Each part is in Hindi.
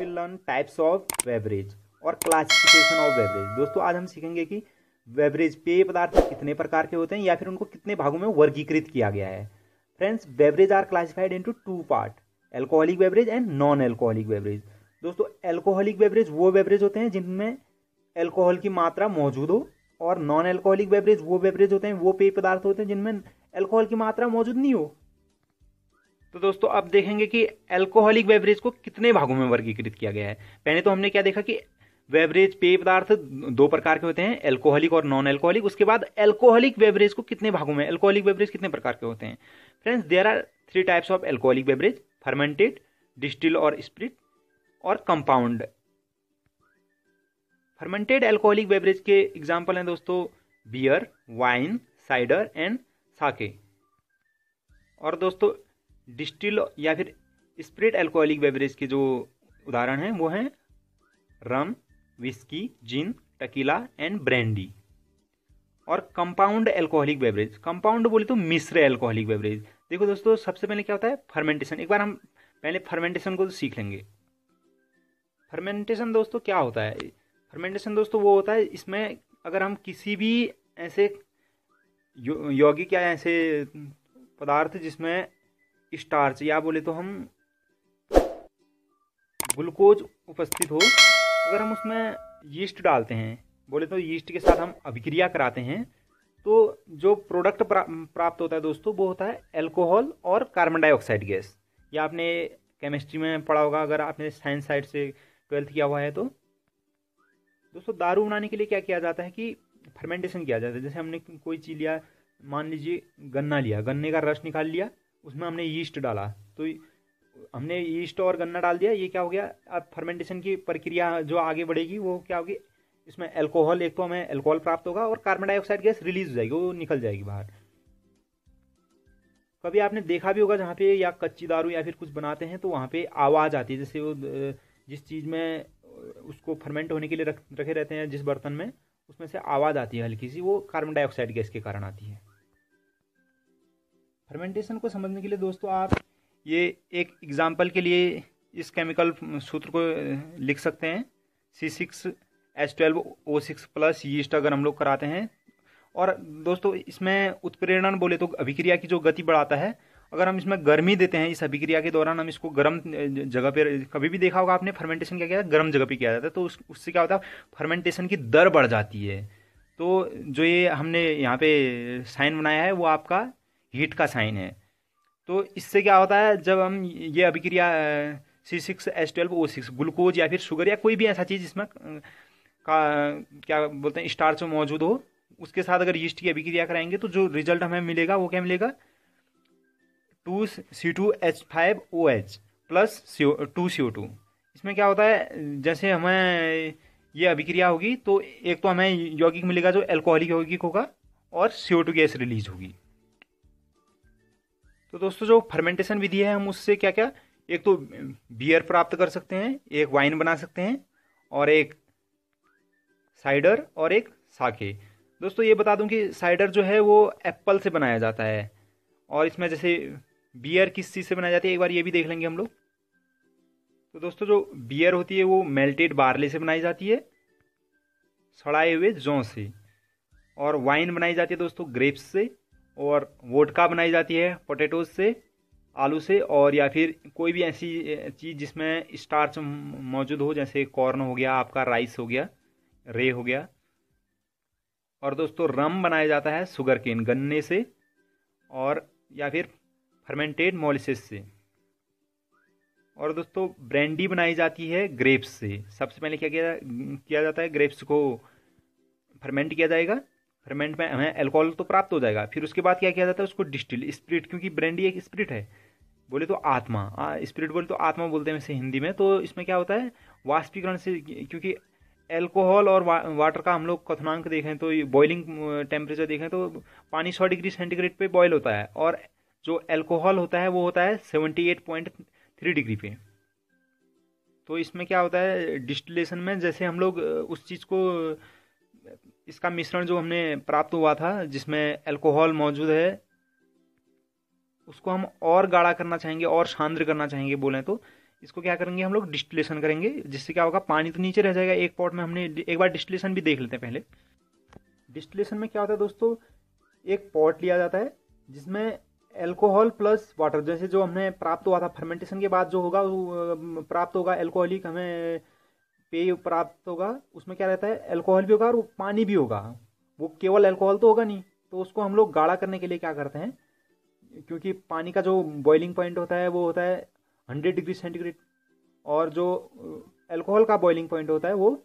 Will learn types of beverage और क्लासिफिकेशन ऑफ बेवरेज। दोस्तों आज हम सीखेंगे कि बेवरेज पेय पदार्थ कितने प्रकार के होते हैं या फिर उनको कितने भागों में वर्गीकृत किया गया है। Friends, beverage are classified into two part, alcoholic beverage and non alcoholic beverage. दोस्तों एल्कोहलिक बेवरेज वो बेवरेज होते हैं जिनमें एल्कोहल की मात्रा मौजूद हो, और नॉन एल्कोहलिक बेवरेज वो बेवरेज होते हैं, वो पेय पदार्थ होते हैं जिनमें एल्कोहल की मात्रा मौजूद नहीं हो। तो दोस्तों अब देखेंगे कि एल्कोहलिक बेवरेज को कितने भागों में वर्गीकृत किया गया है। पहले तो हमने क्या देखा कि बेवरेज पेय पदार्थ दो प्रकार के होते हैं, एल्कोहलिक और नॉन एल्कोहलिक। उसके बाद एल्कोहलिक बेवरेज को कितने भागों में, एल्कोहलिक बेवरेज कितने प्रकार के होते हैं। Friends, there are three types of alcoholic beverage, fermented, distil और स्प्रिट और कंपाउंड। फर्मेंटेड एल्कोहलिक बेवरेज के एग्जाम्पल हैं दोस्तों बियर, वाइन, साइडर एंड साके। और दोस्तों डिस्टिल या फिर स्प्रिट एल्कोहलिक बेवरेज के जो उदाहरण हैं वो हैं rum, whisky, gin, tequila and brandy. और कंपाउंड एल्कोहलिक बेवरेज, कंपाउंड बोले तो मिश्र एल्कोहलिक बेवरेज। देखो दोस्तों सबसे पहले क्या होता है फर्मेंटेशन। एक बार हम पहले फर्मेंटेशन को सीख लेंगे। फर्मेंटेशन दोस्तों क्या होता है। फर्मेंटेशन दोस्तों वो होता है, इसमें अगर हम किसी भी ऐसे यौगिक या ऐसे पदार्थ जिसमें स्टार्च या बोले तो हम ग्लूकोज उपस्थित हो, अगर हम उसमें यीस्ट डालते हैं, बोले तो यीस्ट के साथ हम अभिक्रिया कराते हैं, तो जो प्रोडक्ट प्राप्त होता है दोस्तों वो होता है अल्कोहल और कार्बन डाइऑक्साइड गैस। या आपने केमिस्ट्री में पढ़ा होगा अगर आपने साइंस साइड से 12th किया हुआ है तो। दोस्तों दारू बनाने के लिए क्या किया जाता है कि फर्मेंटेशन किया जाता है। जैसे हमने कोई चीज़ लिया, मान लीजिए गन्ना लिया, गन्ने का रस निकाल लिया, उसमें हमने यीस्ट डाला, तो हमने यीस्ट और गन्ना डाल दिया, ये क्या हो गया, अब फर्मेंटेशन की प्रक्रिया जो आगे बढ़ेगी वो क्या होगी, इसमें अल्कोहल, एक तो हमें अल्कोहल प्राप्त होगा और कार्बन डाइऑक्साइड गैस रिलीज हो जाएगी, वो निकल जाएगी बाहर। कभी आपने देखा भी होगा जहाँ पे या कच्ची दारू या फिर कुछ बनाते हैं तो वहाँ पे आवाज़ आती है, जैसे वो जिस चीज़ में उसको फर्मेंट होने के लिए रखे रहते हैं, जिस बर्तन में, उसमें से आवाज़ आती है हल्की सी, वो कार्बन डाइऑक्साइड गैस के कारण आती है। फर्मेंटेशन को समझने के लिए दोस्तों आप ये एक एग्जाम्पल के लिए इस केमिकल सूत्र को लिख सकते हैं, C6H12O6 प्लस यीस्ट अगर हम लोग कराते हैं। और दोस्तों इसमें उत्प्रेरण बोले तो अभिक्रिया की जो गति बढ़ाता है, अगर हम इसमें गर्मी देते हैं इस अभिक्रिया के दौरान, हम इसको गर्म जगह पे, कभी भी देखा होगा आपने फर्मेंटेशन क्या किया है, गर्म जगह पे किया जाता है, तो उससे क्या होता है फर्मेंटेशन की दर बढ़ जाती है। तो जो ये हमने यहाँ पे साइन बनाया है वो आपका हीट का साइन है। तो इससे क्या होता है, जब हम ये अभिक्रिया C6H12O6 ग्लूकोज या फिर शुगर या कोई भी ऐसा चीज़ जिसमें क्या बोलते हैं स्टार्च मौजूद हो, उसके साथ अगर यीस्ट की अभिक्रिया कराएंगे तो जो रिजल्ट हमें मिलेगा वो क्या मिलेगा, 2C2H5OH प्लस 2CO2। इसमें क्या होता है, जैसे हमें ये अभिक्रिया होगी तो एक तो हमें यौगिक मिलेगा जो अल्कोहलिक यौगिक होगा और CO2 गैस रिलीज होगी। तो दोस्तों जो फर्मेंटेशन विधि है हम उससे क्या क्या, एक तो बियर प्राप्त कर सकते हैं, एक वाइन बना सकते हैं, और एक साइडर और एक साके। दोस्तों ये बता दूं कि साइडर जो है वो एप्पल से बनाया जाता है, और इसमें जैसे बियर किस चीज़ से बनाई जाती है एक बार ये भी देख लेंगे हम लोग। तो दोस्तों जो बियर होती है वो मेल्टेड बार्ले से बनाई जाती है, सड़ाए हुए जौ से। और वाइन बनाई जाती है दोस्तों ग्रेप्स से, और वोडका बनाई जाती है पोटैटोज से, आलू से, और या फिर कोई भी ऐसी चीज़ जिसमें स्टार्च मौजूद हो, जैसे कॉर्न हो गया आपका, राइस हो गया, रे हो गया। और दोस्तों रम बनाया जाता है शुगर केन, गन्ने से, और या फिर फर्मेंटेड मोलिसेस से। और दोस्तों ब्रांडी बनाई जाती है ग्रेप्स से। सबसे पहले क्या किया जाता है, ग्रेप्स को फर्मेंट किया जाएगा, फर्मेंट में हमें अल्कोहल तो प्राप्त हो जाएगा, फिर उसके बाद क्या किया जाता है उसको डिस्टिल, स्प्रिट, क्योंकि ब्रांडी एक स्प्रिट है, बोले तो आत्मा, स्प्रिट बोले तो आत्मा बोलते हैं वैसे हिंदी में। तो इसमें क्या होता है वाष्पीकरण से, क्योंकि अल्कोहल और वाटर का हम लोग क्वथनांक देखें तो बॉइलिंग टेम्परेचर देखें तो पानी 100 डिग्री सेंटीग्रेड पे बॉयल होता है, और जो अल्कोहल होता है वो होता है 78.3 डिग्री पे। तो इसमें क्या होता है डिस्टिलेशन में, जैसे हम लोग उस चीज़ को, इसका मिश्रण जो हमने प्राप्त हुआ था जिसमें अल्कोहल मौजूद है, उसको हम और गाढ़ा करना चाहेंगे और सांद्र करना चाहेंगे बोलें तो, इसको क्या करेंगे हम लोग डिस्टिलेशन करेंगे, जिससे क्या होगा पानी तो नीचे रह जाएगा एक पॉट में। हमने एक बार डिस्टिलेशन भी देख लेते हैं पहले। डिस्टिलेशन में क्या होता है दोस्तों, एक पॉट लिया जाता है जिसमें एल्कोहल प्लस वाटर, जैसे जो हमने प्राप्त हुआ था फर्मेंटेशन के बाद जो होगा वो प्राप्त होगा एल्कोहलिक हमें पेय प्राप्त होगा, उसमें क्या रहता है एल्कोहल भी होगा और पानी भी होगा। वो केवल एल्कोहल तो होगा नहीं, तो उसको हम लोग गाढ़ा करने के लिए क्या करते हैं, क्योंकि पानी का जो बॉइलिंग पॉइंट होता है वो होता है 100 डिग्री सेंटीग्रेड, और जो एल्कोहल का बॉइलिंग पॉइंट होता है वो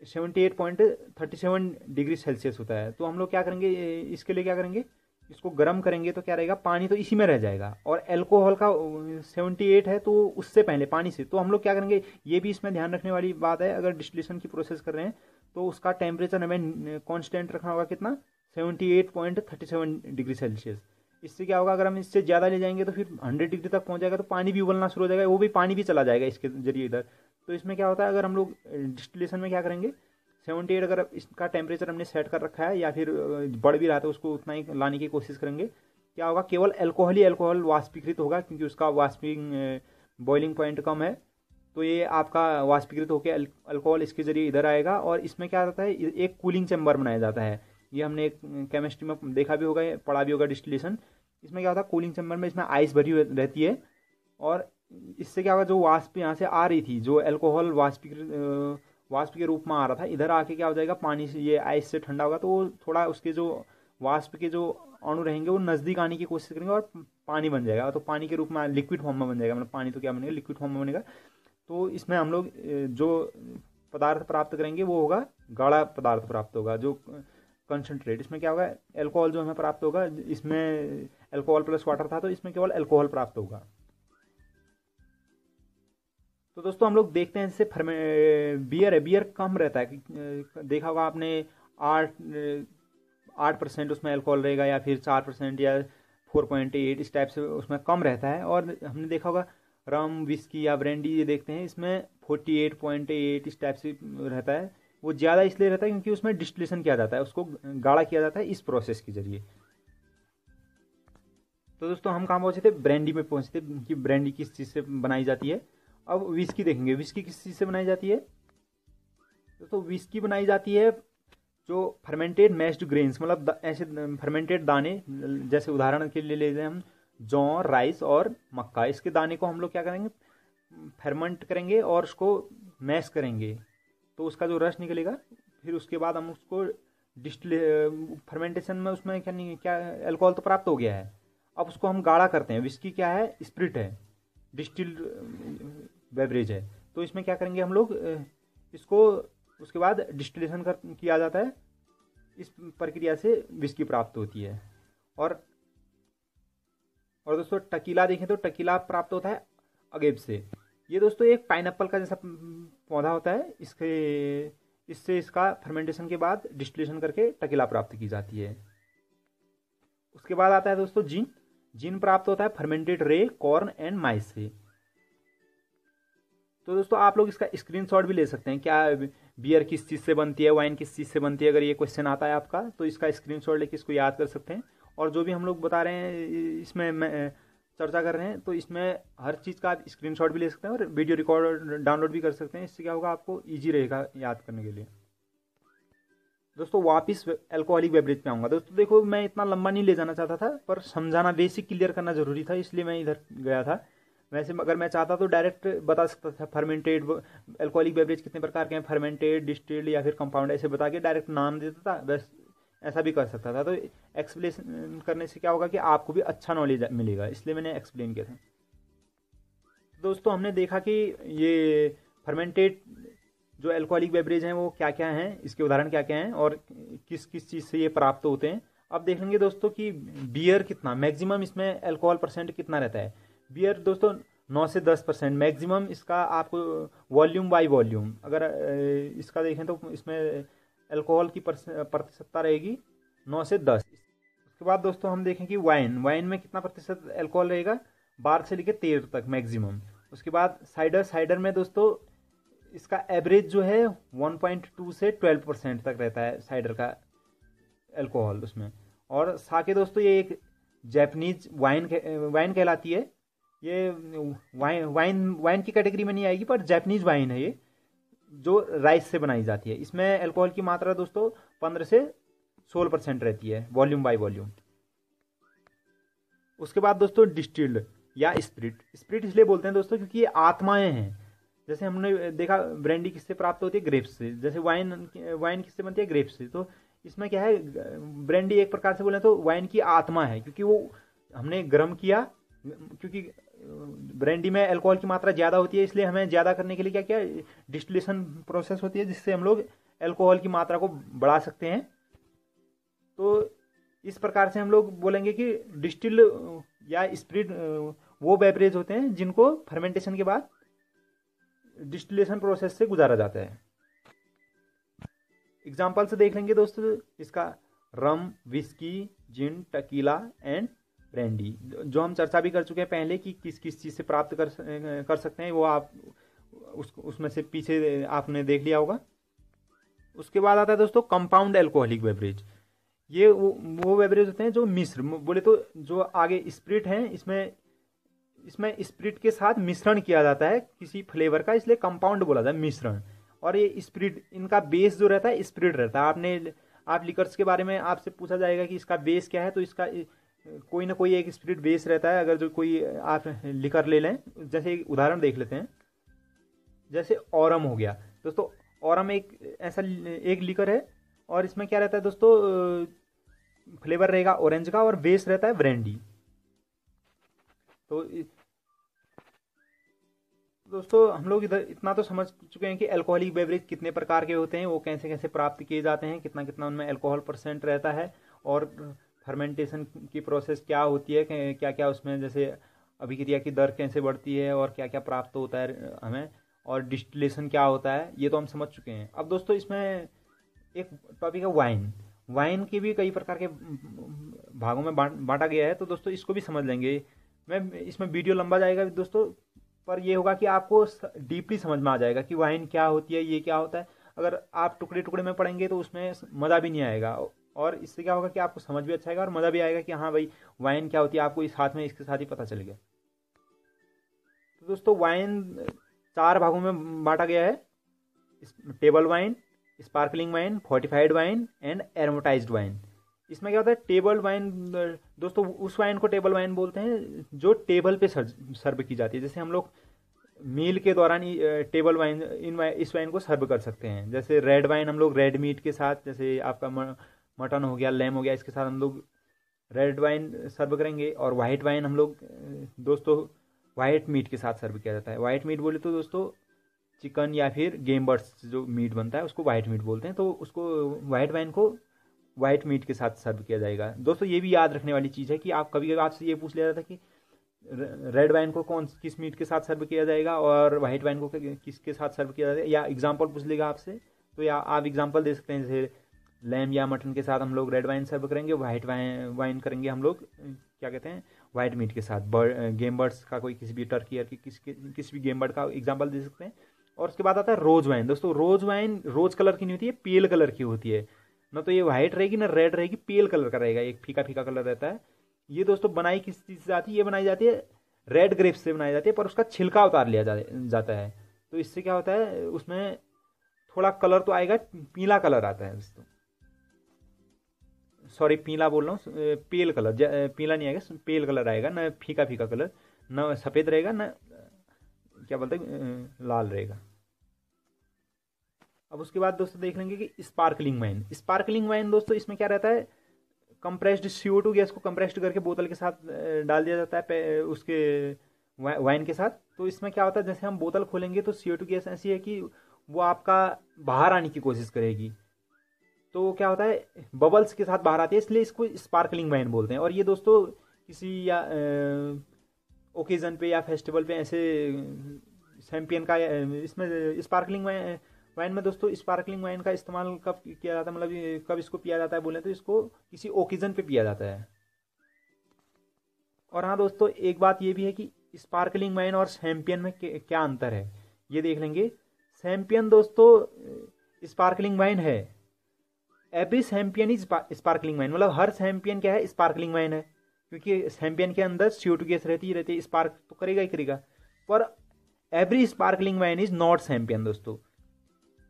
78.37 डिग्री सेल्सियस होता है। तो हम लोग क्या करेंगे, इसके लिए क्या करेंगे, इसको गर्म करेंगे तो क्या रहेगा, पानी तो इसी में रह जाएगा, और एल्कोहल का 78 है तो उससे पहले पानी से। तो हम लोग क्या करेंगे, ये भी इसमें ध्यान रखने वाली बात है, अगर डिस्टिलेशन की प्रोसेस कर रहे हैं तो उसका टेम्परेचर हमें कांस्टेंट रखना होगा, कितना 78.37 डिग्री सेल्सियस। इससे क्या होगा, अगर हम इससे ज़्यादा ले जाएंगे तो फिर 100 डिग्री तक पहुंच जाएगा तो पानी भी उबलना शुरू हो जाएगा, वो भी पानी भी चला जाएगा इसके जरिए इधर। तो इसमें क्या होता है, अगर हम लोग डिस्टिलेशन में क्या करेंगे, 78 अगर इसका टेम्परेचर हमने सेट कर रखा है या फिर बढ़ भी रहा है तो उसको उतना ही लाने की कोशिश करेंगे। क्या होगा, केवल एल्कोहल ही एल्कोहल वाष्पीकृत होगा, क्योंकि उसका वाष्पिंग बॉइलिंग पॉइंट कम है। तो ये आपका वाष्पीकृत होकर अल्कोहल इसके जरिए इधर आएगा, और इसमें क्या रहता है, एक कूलिंग चैम्बर बनाया जाता है। ये हमने एक केमिस्ट्री में देखा भी होगा, पढ़ा भी होगा डिस्टिलेशन। इसमें क्या होता है, कूलिंग चैम्बर में इसमें आइस भरी रहती है, और इससे क्या होगा, जो वाष्प यहाँ से आ रही थी, जो एल्कोहल वाष्प के रूप में आ रहा था, इधर आके क्या हो जाएगा, पानी से ये आइस से ठंडा होगा, तो वो थोड़ा उसके जो वाष्प के जो अणु रहेंगे वो नज़दीक आने की कोशिश करेंगे और पानी बन जाएगा। तो पानी के रूप में लिक्विड फॉर्म में बन जाएगा, मतलब पानी तो क्या बनेगा, लिक्विड फॉर्म में बनेगा। तो इसमें हम लोग जो पदार्थ प्राप्त करेंगे वो होगा गाढ़ा पदार्थ प्राप्त होगा, जो कंसनट्रेट। इसमें क्या होगा, एल्कोहल जो हमें प्राप्त होगा, इसमें एल्कोहल प्लस वाटर था तो इसमें केवल एल्कोहल प्राप्त होगा। तो दोस्तों हम लोग देखते हैं, जैसे बियर है, बियर कम रहता है, देखा होगा आपने 8% उसमें अल्कोहल रहेगा, या फिर 4% या 4.8 इस टाइप से उसमें कम रहता है। और हमने देखा होगा रम, विस्की या ब्रांडी, ये देखते हैं इसमें 48.8 इस टाइप से रहता है। वो ज़्यादा इसलिए रहता है क्योंकि उसमें डिस्टिलेशन किया जाता है, उसको गाढ़ा किया जाता है इस प्रोसेस के जरिए। तो दोस्तों हम कहाँ पहुँचे थे, ब्रांडी में पहुँचे थे कि ब्रांडी किस चीज़ से बनाई जाती है। अब विस्की देखेंगे, विस्की किस चीज़ से बनाई जाती है। दोस्तों विस्की बनाई जाती है जो फर्मेंटेड मैश्ड ग्रेन्स, मतलब ऐसे फर्मेंटेड दाने, जैसे उदाहरण के लिए ले लें हम जौ, राइस और मक्का, इसके दाने को हम लोग क्या करेंगे, फर्मेंट करेंगे और उसको मैश करेंगे, तो उसका जो रस निकलेगा, फिर उसके बाद हम उसको फर्मेंटेशन में उसमें क्या अल्कोहल तो प्राप्त हो गया है, अब उसको हम गाढ़ा करते हैं। विस्की क्या है, स्पिरिट है, डिस्टिल्ड बेवरेज है। तो इसमें क्या करेंगे हम लोग, इसको उसके बाद डिस्टिलेशन किया जाता है, इस प्रक्रिया से विस्की प्राप्त होती है। और दोस्तों टकीला देखें तो टकीला प्राप्त होता है अगेव से। ये दोस्तों एक पाइनएप्पल का जैसा पौधा होता है, इससे इसका फर्मेंटेशन के बाद डिस्टिलेशन करके टकीला प्राप्त की जाती है। उसके बाद आता है दोस्तों जिन। जिन प्राप्त होता है फर्मेंटेड रे, कॉर्न एंड माइस से। तो दोस्तों आप लोग इसका स्क्रीनशॉट भी ले सकते हैं, क्या बियर किस चीज़ से बनती है, वाइन किस चीज़ से बनती है, अगर ये क्वेश्चन आता है आपका तो इसका स्क्रीनशॉट लेके इसको याद कर सकते हैं। और जो भी हम लोग बता रहे हैं इसमें चर्चा कर रहे हैं, तो इसमें हर चीज़ का आप स्क्रीनशॉट भी ले सकते हैं और वीडियो रिकॉर्ड डाउनलोड भी कर सकते हैं। इससे क्या होगा, आपको ईजी रहेगा याद करने के लिए। दोस्तों वापिस अल्कोहलिक बेवरेज पे आऊँगा। दोस्तों देखो मैं इतना लंबा नहीं ले जाना चाहता था, पर समझाना बेसिक क्लियर करना जरूरी था, इसलिए मैं इधर गया था। वैसे अगर मैं चाहता तो डायरेक्ट बता सकता था फर्मेंटेड अल्कोहलिक बेवरेज कितने प्रकार के हैं, फर्मेंटेड, डिस्टिल्ड या फिर कंपाउंड, ऐसे बता के डायरेक्ट नाम देता था, बस ऐसा भी कर सकता था। तो एक्सप्लेन करने से क्या होगा कि आपको भी अच्छा नॉलेज मिलेगा, इसलिए मैंने एक्सप्लेन किया था। दोस्तों हमने देखा कि ये फर्मेंटेड जो अल्कोहलिक बेवरेज हैं वो क्या क्या हैं, इसके उदाहरण क्या क्या हैं और किस किस चीज़ से ये प्राप्त होते हैं। अब देख लेंगे दोस्तों कि बियर कितना मैक्सिमम इसमें अल्कोहल परसेंट कितना रहता है। बियर दोस्तों 9 से 10% मैक्सिमम इसका आपको वॉल्यूम बाय वॉल्यूम, अगर इसका देखें तो इसमें अल्कोहल की प्रतिशतता रहेगी 9 से 10। उसके बाद दोस्तों हम देखें कि वाइन में कितना प्रतिशत अल्कोहल रहेगा, 12 से लेकर 13 तक मैक्सिमम। उसके बाद साइडर में दोस्तों इसका एवरेज जो है 1.2 से 12% तक रहता है साइडर का अल्कोहल उसमें। और साके दोस्तों ये एक जैपनीज वाइन कहलाती है, ये वाइन वाइन वाइन की कैटेगरी में नहीं आएगी, पर जापानीज वाइन है ये, जो राइस से बनाई जाती है। इसमें अल्कोहल की मात्रा दोस्तों 15 से 16% रहती है वॉल्यूम बाय वॉल्यूम। उसके बाद दोस्तों डिस्टिल्ड या स्पिरिट। स्पिरिट इसलिए बोलते हैं दोस्तों क्योंकि ये आत्माएं हैं। जैसे हमने देखा ब्रांडी किससे प्राप्त होती है, ग्रेप्स से। जैसे वाइन वाइन किससे बनती है, ग्रेप्स से। तो इसमें क्या है, ब्रांडी एक प्रकार से बोले तो वाइन की आत्मा है, क्योंकि वो हमने गर्म किया, क्योंकि ब्रांडी में अल्कोहल की मात्रा ज़्यादा होती है, इसलिए हमें ज़्यादा करने के लिए क्या क्या डिस्टिलेशन प्रोसेस होती है, जिससे हम लोग अल्कोहल की मात्रा को बढ़ा सकते हैं। तो इस प्रकार से हम लोग बोलेंगे कि डिस्टिल या स्पिरिट वो बेवरेज होते हैं जिनको फर्मेंटेशन के बाद डिस्टिलेशन प्रोसेस से गुजारा जाता है। एग्जाम्पल से देख लेंगे दोस्तों इसका, rum, whisky, gin, tequila and brandy, जो हम चर्चा भी कर चुके हैं पहले कि किस किस चीज़ से प्राप्त कर सकते हैं, वो आप उसमें से पीछे आपने देख लिया होगा। उसके बाद आता है दोस्तों कंपाउंड अल्कोहलिक बेवरेज। ये वो बेवरेज होते हैं जो मिश्र, बोले तो जो आगे स्पिरिट हैं, इसमें स्पिरिट के साथ मिश्रण किया जाता है किसी फ्लेवर का, इसलिए कंपाउंड बोला जाता है, मिश्रण। और ये स्पिरिट, इनका बेस जो रहता है स्पिरिट रहता है। आप लिकर्स के बारे में आपसे पूछा जाएगा कि इसका बेस क्या है, तो इसका कोई ना कोई एक स्पिरिट बेस रहता है। अगर जो कोई आप लिकर ले लें, जैसे एक उदाहरण देख लेते हैं, जैसे औरम हो गया दोस्तों। औरम एक ऐसा एक लिकर है, और इसमें क्या रहता है दोस्तों, फ्लेवर रहेगा ऑरेंज का, और बेस रहता है ब्रांडी। तो दोस्तों हम लोग इधर इतना तो समझ चुके हैं कि अल्कोहलिक बेवरेज कितने प्रकार के होते हैं, वो कैसे कैसे प्राप्त किए जाते हैं, कितना कितना उनमें अल्कोहल परसेंट रहता है, और फर्मेंटेशन की प्रोसेस क्या होती है, क्या क्या उसमें जैसे अभिक्रिया की दर कैसे बढ़ती है, और क्या क्या प्राप्त होता है हमें, और डिस्टिलेशन क्या होता है, ये तो हम समझ चुके हैं। अब दोस्तों इसमें एक टॉपिक है वाइन। वाइन के भी कई प्रकार के भागों में बांटा गया है, तो दोस्तों इसको भी समझ लेंगे। मैं इसमें वीडियो लंबा जाएगा दोस्तों, पर ये होगा कि आपको डीपली समझ में आ जाएगा कि वाइन क्या होती है, ये क्या होता है। अगर आप टुकड़े टुकड़े में पढ़ेंगे तो उसमें मज़ा भी नहीं आएगा, और इससे क्या होगा कि आपको समझ भी अच्छा आएगा और मज़ा भी आएगा कि हाँ भाई वाइन क्या होती है, आपको इस हाथ में इसके साथ ही पता चल गया। तो दोस्तों वाइन 4 भागों में बांटा गया है, table wine, sparkling wine, fortified wine and aromatised wine. इसमें क्या होता है, टेबल वाइन दोस्तों उस वाइन को टेबल वाइन बोलते हैं जो टेबल पे सर्व की जाती है। जैसे हम लोग मील के दौरान टेबल वाइन इस वाइन को सर्व कर सकते हैं। जैसे रेड वाइन हम लोग रेड मीट के साथ, जैसे आपका मटन हो गया, लैम हो गया, इसके साथ हम लोग रेड वाइन सर्व करेंगे। और वाइट वाइन हम लोग दोस्तों वाइट मीट के साथ सर्व किया जाता है। वाइट मीट बोले तो दोस्तों चिकन या फिर गेम बर्ड्स जो मीट बनता है उसको वाइट मीट बोलते हैं, तो उसको वाइट वाइन को वाइट मीट के साथ सर्व किया जाएगा। दोस्तों ये भी याद रखने वाली चीज़ है कि आप कभी कभी आपसे ये पूछ लिया जाता कि रेड वाइन को किस मीट के साथ सर्व किया जाएगा और वाइट वाइन को किसके साथ सर्व किया जाएगा, या एग्जांपल पूछ लेगा आपसे, तो या आप एग्जांपल दे सकते हैं। जैसे लैम या मटन के साथ हम लोग रेड वाइन सर्व करेंगे, वाइट वाइन करेंगे हम लोग क्या कहते हैं वाइट मीट के साथ। गेम बर्ड्स का कोई किसी भी टर्की या किसी भी गेम बर्ड का एग्जाम्पल दे सकते हैं। और उसके बाद आता है रोज वाइन। दोस्तों रोज वाइन रोज कलर की नहीं होती है, पेल कलर की होती है। ना तो ये वाइट रहेगी ना रेड रहेगी, पेल कलर का रहेगा, एक फीका फीका कलर रहता है। ये दोस्तों बनाई किस चीज़ से जाती है, ये बनाई जाती है रेड ग्रेप्स से बनाई जाती है, पर उसका छिलका उतार लिया जाता है। तो इससे क्या होता है, उसमें थोड़ा कलर तो आएगा, पीला कलर आता है दोस्तों। सॉरी पीला बोल रहा हूँ, पेल कलर, पीला नहीं आएगा, पेल कलर आएगा, ना फीका फीका कलर, ना सफ़ेद रहेगा ना क्या बोलते हैं लाल रहेगा। अब उसके बाद दोस्तों देख लेंगे कि स्पार्कलिंग वाइन। स्पार्कलिंग वाइन दोस्तों इसमें क्या रहता है, कंप्रेस्ड CO2 गैस को कंप्रेस्ड करके बोतल के साथ डाल दिया जाता है उसके वाइन के साथ। तो इसमें क्या होता है, जैसे हम बोतल खोलेंगे तो CO2 गैस ऐसी है कि वो आपका बाहर आने की कोशिश करेगी, तो क्या होता है बबल्स के साथ बाहर आती है, इसलिए इसको स्पार्कलिंग वाइन बोलते हैं। और ये दोस्तों किसी या ओकेजन पे या फेस्टिवल पे ऐसे चैंपियन का, इसमें स्पार्कलिंग वाइन में दोस्तों स्पार्कलिंग वाइन का इस्तेमाल कब किया जाता है, मतलब कब इसको पिया जाता है बोले तो इसको किसी ओकेजन पे पिया जाता है। और हाँ दोस्तों एक बात ये भी है कि स्पार्कलिंग वाइन और चैंपियन में क्या अंतर है, ये देख लेंगे। चैंपियन दोस्तों स्पार्कलिंग वाइन है, every champion is sparkling wine, मतलब हर चैंपियन क्या है स्पार्कलिंग वाइन है, क्योंकि सैम्पियन के अंदर CO2 गैस रहती है, स्पार्क तो करेगा ही करेगा। पर every sparkling wine is not champagne दोस्तों,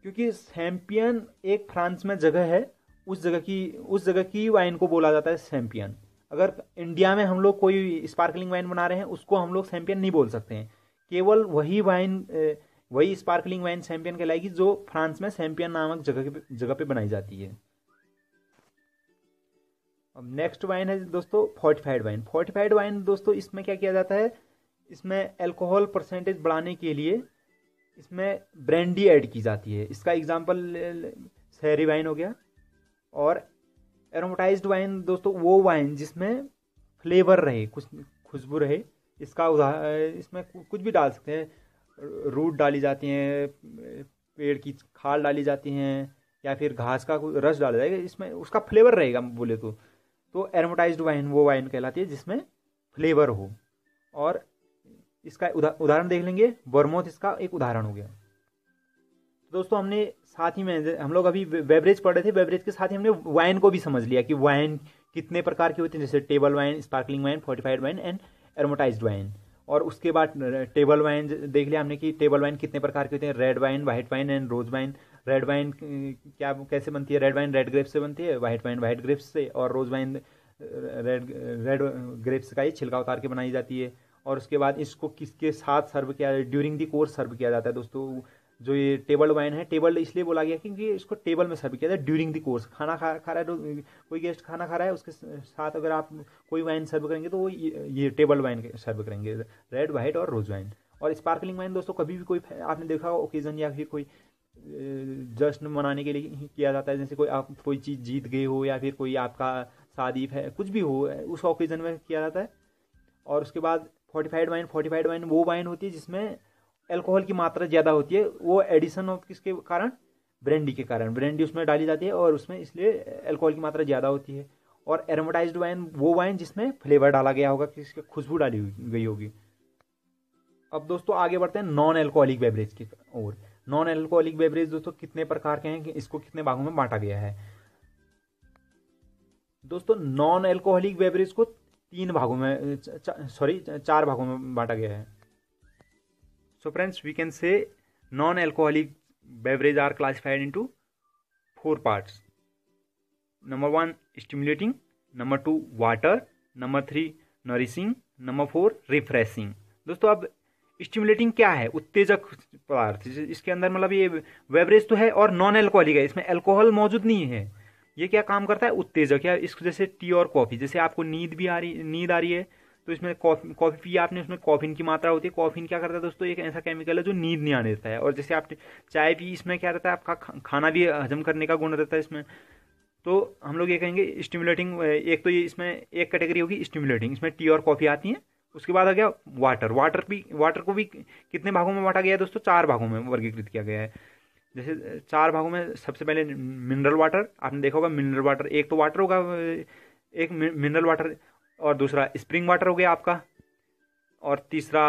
क्योंकि सैम्पियन एक फ्रांस में जगह है, उस जगह की वाइन को बोला जाता है सैम्पियन। अगर इंडिया में हम लोग कोई स्पार्कलिंग वाइन बना रहे हैं उसको हम लोग सैम्पियन नहीं बोल सकते हैं। केवल वही स्पार्कलिंग वाइन सैम्पियन कहलाएगी जो फ्रांस में सैम्पियन नामक जगह पे बनाई जाती है। अब नेक्स्ट वाइन है दोस्तों फोर्टिफाइड वाइन। फोर्टिफाइड वाइन दोस्तों इसमें क्या किया जाता है, इसमें अल्कोहल परसेंटेज बढ़ाने के लिए इसमें ब्रांडी ऐड की जाती है। इसका एग्जांपल शहरी वाइन हो गया। और एरोमेटाइज्ड वाइन दोस्तों वो वाइन जिसमें फ्लेवर रहे, कुछ खुशबू रहे। इसका उदाहरण, इसमें कुछ भी डाल सकते हैं, रूट डाली जाती हैं, पेड़ की खाल डाली जाती हैं, या फिर घास का रस डाला जाएगा, इसमें उसका फ्लेवर रहेगा बोले तो एरोमेटाइज्ड वाइन वो वाइन कहलाती है जिसमें फ्लेवर हो। और इसका उदाहरण देख लेंगे, वर्मोथ इसका एक उदाहरण हो गया। दोस्तों हमने साथ ही में हम लोग अभी बेवरेज पढ़ रहे थे, बेवरेज के साथ ही हमने वाइन को भी समझ लिया कि वाइन कितने प्रकार की होती है, जैसे table wine, sparkling wine, fortified wine and aromatised wine. और उसके बाद टेबल वाइन देख लिया हमने कि टेबल वाइन कितने प्रकार के होते हैं, red wine, white wine and rose wine. Red wine क्या कैसे बनती है, रेड वाइन रेड ग्रेप्स से बनती है, वाइट वाइन वाइट ग्रेप्स से, और रोज वाइन रेड ग्रेप्स का ही छिलका उतार के बनाई जाती है। और उसके बाद इसको किसके साथ सर्व किया, ड्यूरिंग दी कोर्स सर्व किया जाता है दोस्तों। जो ये टेबल वाइन है, टेबल इसलिए बोला गया क्योंकि इसको टेबल में सर्व किया जाता है ड्यूरिंग दी कोर्स। खाना खा रहा है तो कोई गेस्ट खाना खा रहा है, उसके साथ अगर आप कोई वाइन सर्व करेंगे तो वो ये टेबल वाइन सर्व करेंगे, रेड वाइट और रोज वाइन। और स्पार्कलिंग वाइन दोस्तों कभी भी कोई आपने देखा हो ओकेजन या फिर कोई जश्न मनाने के लिए किया जाता है, जैसे कोई आप कोई चीज़ जीत गए हो या फिर कोई आपका शादी है, कुछ भी हो, उस ओकेजन में किया जाता है। और उसके बाद फोर्टिफाइड वाइन वो वाइन होती है जिसमें अल्कोहल की मात्रा ज़्यादा होती है, वो एडिशन ऑफ किसके कारण, ब्रांडी के कारण। ब्रांडी उसमें डाली जाती है और उसमें इसलिए अल्कोहल की मात्रा ज़्यादा होती है। और एरोमेटाइज्ड वाइन वो वाइन जिसमें फ्लेवर डाला गया होगा, किसकी खुशबू डाली गई होगी। अब दोस्तों आगे बढ़ते हैं नॉन अल्कोहलिक बेवरेज की ओर। नॉन अल्कोहलिक बेवरेज दोस्तों कितने प्रकार के हैं, कि इसको कितने भागों में बांटा गया है। दोस्तों नॉन अल्कोहलिक बेवरेज को चार भागों में बांटा गया है। So friends, we can say non-alcoholic beverage are classified into 4 parts. Number 1, stimulating. Number 2, water. Number 3, nourishing. Number 4, refreshing. दोस्तों अब स्टिमुलेटिंग क्या है, उत्तेजक पदार्थ। इसके अंदर मतलब ये बेवरेज तो है और नॉन अल्कोहलिक है, इसमें अल्कोहल मौजूद नहीं है। ये क्या काम करता है, उत्तेजक। या इसको जैसे टी और कॉफ़ी, जैसे आपको नींद आ रही है तो इसमें कॉफ़ी पी आपने, उसमें कॉफिन की मात्रा होती है। कॉफिन क्या करता है दोस्तों, एक ऐसा केमिकल है जो नींद नहीं आने देता है। और जैसे आप चाय पी, इसमें क्या रहता है, आपका खाना भी हजम करने का गुण रहता है इसमें। तो हम लोग ये कहेंगे स्टिमुलेटिंग। एक तो ये इसमें एक कैटेगरी होगी स्टिमुलेटिंग, इसमें टी और कॉफ़ी आती हैं। उसके बाद आ गया वाटर। वाटर को भी कितने भागों में बांटा गया है दोस्तों, 4 भागों में वर्गीकृत किया गया है। जैसे 4 भागों में सबसे पहले मिनरल वाटर, आपने देखा होगा मिनरल वाटर। एक तो वाटर होगा, एक मिनरल वाटर, और दूसरा स्प्रिंग वाटर हो गया आपका, और तीसरा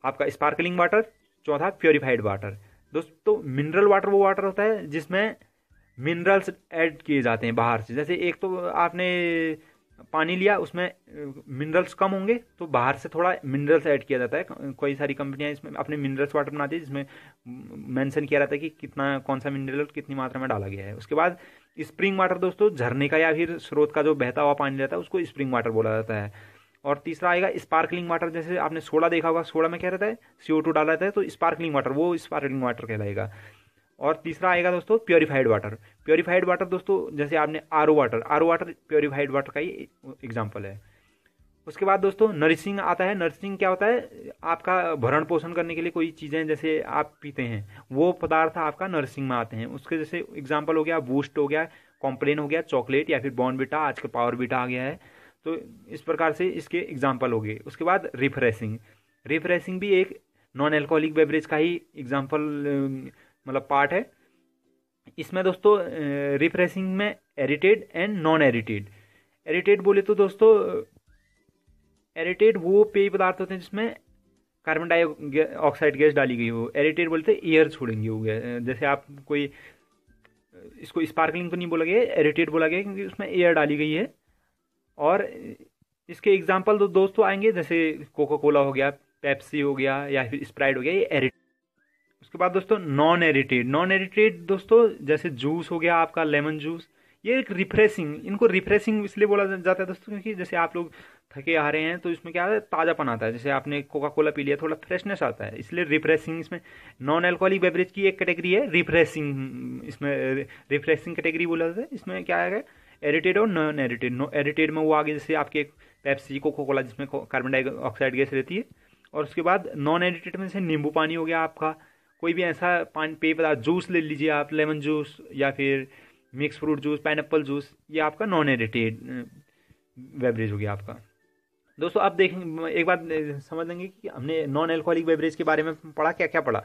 आपका स्पार्कलिंग वाटर, चौथा प्योरीफाइड वाटर। दोस्तों मिनरल वाटर वो वाटर होता है जिसमें मिनरल्स ऐड किए जाते हैं बाहर से। जैसे एक तो आपने पानी लिया, उसमें मिनरल्स कम होंगे तो बाहर से थोड़ा मिनरल्स ऐड किया जाता है। कोई सारी कंपनियां इसमें अपने मिनरल्स वाटर बनाती है जिसमें मेंशन किया रहता है कि कितना, कौन सा मिनरल कितनी मात्रा में डाला गया है। उसके बाद स्प्रिंग वाटर दोस्तों, झरने का या फिर स्रोत का जो बहता हुआ पानी रहता है उसको स्प्रिंग वाटर बोला जाता है। और तीसरा आएगा स्पार्कलिंग वाटर। जैसे आपने सोडा देखा होगा, सोडा में क्या रहता है, CO2 डाला रहता है, तो स्पार्कलिंग वाटर वो स्पार्कलिंग वाटर कहलाएगा। और तीसरा आएगा दोस्तों प्योरीफाइड वाटर। प्योरीफाइड वाटर दोस्तों, जैसे आपने RO वाटर प्योरीफाइड वाटर का ही एग्जाम्पल है। उसके बाद दोस्तों नरिशिंग आता है। नरिशिंग क्या होता है, आपका भरण पोषण करने के लिए कोई चीज़ें जैसे आप पीते हैं, वो पदार्थ आपका नरिशिंग में आते हैं। उसके जैसे एग्जाम्पल हो गया बूस्ट हो गया, कॉम्प्लेन हो गया, चॉकलेट या फिर बॉर्नविटा, आजकल पावरविटा आ गया है। तो इस प्रकार से इसके एग्जाम्पल हो गए। उसके बाद रिफ्रेशिंग भी एक नॉन अल्कोहलिक बेवरेज का ही एग्जाम्पल मतलब पार्ट है। इसमें दोस्तों रिफ्रेशिंग में एरिटेड एंड नॉन एरिटेड। एरिटेड बोले तो दोस्तों, एरिटेड वो पेय पदार्थ होते हैं जिसमें कार्बन डाइऑक्साइड गैस डाली गई हो। एरिटेड बोलते हैं एयर छोड़ेंगे हो गया। जैसे आप कोई, इसको स्पार्कलिंग तो नहीं बोला गया, एरिटेड बोला गया क्योंकि उसमें एयर डाली गई है। और इसके एग्जाम्पल दोस्तों आएंगे, जैसे कोका कोला हो गया, पेप्सी हो गया, या फिर स्प्राइट हो गया, ये एरिटेड। उसके बाद दोस्तों नॉन एरिटेड। नॉन एरिटेड दोस्तों जैसे जूस हो गया आपका, लेमन जूस, ये एक रिफ्रेशिंग, इनको रिफ्रेशिंग इसलिए बोला जाता है दोस्तों क्योंकि जैसे आप लोग थके आ रहे हैं तो इसमें क्या है, ताज़ापन आता है। जैसे आपने कोका कोला पी लिया, थोड़ा फ्रेशनेस आता है, इसलिए रिफ्रेशिंग। इसमें नॉन अल्कोहलिक बेवरेज की एक कैटेगरी है रिफ्रेशिंग, इसमें रिफ्रेशिंग कैटेगरी बोला जाता है। इसमें क्या है, एरिटेड और नॉन एरिटेड। नो एरिटेड में वो आगे जैसे आपके पेप्सी, कोका कोला जिसमें कार्बन डाइऑक्साइड गैस रहती है। और उसके बाद नॉन एरिटेड में जैसे नींबू पानी हो गया आपका, कोई भी ऐसा पानी पेय पदार्थ, जूस ले लीजिए आप, लेमन जूस या फिर mix fruit juice, pineapple juice, ये आपका नॉन एरिटेड बेवरेज हो गया आपका। दोस्तों अब देखेंगे, एक बात समझ लेंगे कि हमने नॉन अल्कोहलिक बेवरेज के बारे में पढ़ा, क्या क्या पढ़ा।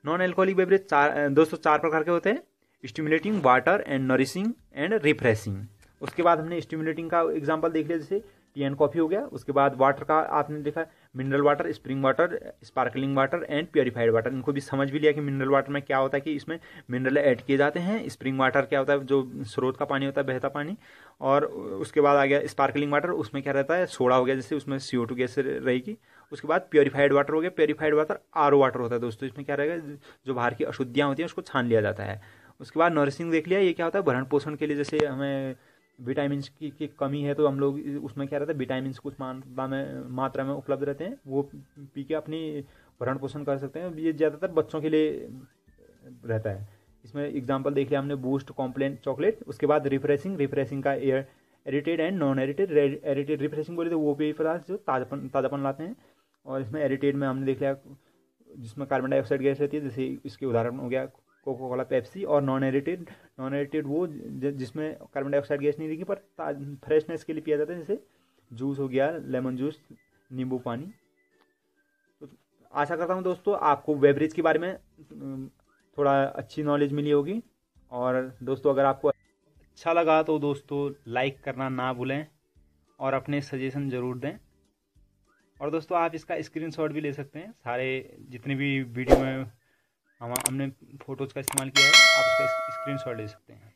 नॉन अल्कोहलिक बेवरेज दोस्तों चार प्रकार के होते हैं, stimulating, water and nourishing and refreshing. उसके बाद हमने स्टिमुलेटिंग का एग्जांपल देख लिया, जैसे टी एंड कॉफ़ी हो गया। उसके बाद वाटर का आपने देखा, mineral water, spring water, sparkling water and purified water. इनको भी समझ भी लिया कि मिनरल वाटर में क्या होता है कि इसमें मिनरल ऐड किए जाते हैं। स्प्रिंग वाटर क्या होता है, जो स्रोत का पानी होता है, बहता पानी। और उसके बाद आ गया स्पार्कलिंग वाटर, उसमें क्या रहता है, सोडा हो गया, जैसे उसमें CO2 गैस रहेगी। उसके बाद प्योरीफाइड वाटर हो गया, प्योरीफाइड वाटर RO वाटर होता है दोस्तों, इसमें क्या रहेगा, जो बाहर की अशुद्धियाँ होती हैं उसको छान लिया जाता है। उसके बाद नरिशिंग देख लिया, ये क्या होता है, भरण पोषण के लिए, जैसे हमें विटामिन की कमी है तो हम लोग उसमें क्या रहता है, विटामिन कुछ मात्रा में उपलब्ध रहते हैं, वो पी के अपनी भरण पोषण कर सकते हैं। ये ज़्यादातर बच्चों के लिए रहता है। इसमें एग्जांपल देख लिया हमने, बूस्ट, कॉम्प्लेन, चॉकलेट। उसके बाद रिफ्रेशिंग का एरिटेड एंड नॉन एरिटेड। एरिटेड रिफ्रेशिंग बोले तो वो पेय पदार्थ जो ताज़ापन लाते हैं। और इसमें एरिटेड में हमने देख लिया जिसमें कार्बन डाइऑक्साइड गैस रहती है, जैसे इसके उदाहरण हो गया कोका कोला, पेप्सी। और नॉन एरिटेड वो जिसमें कार्बन डाइऑक्साइड गैस नहीं रहेगी पर फ्रेशनेस के लिए पिया जाता है, जैसे जूस हो गया, लेमन जूस, नींबू पानी। तो आशा करता हूँ दोस्तों आपको बेवरेज के बारे में थोड़ा अच्छी नॉलेज मिली होगी। और दोस्तों अगर आपको अच्छा लगा तो दोस्तों लाइक करना ना भूलें और अपने सजेशन ज़रूर दें। और दोस्तों आप इसका स्क्रीनशॉट भी ले सकते हैं, सारे जितने भी वीडियो में हमने फ़ोटोज़ का इस्तेमाल किया है, आप उसका स्क्रीनशॉट ले सकते हैं।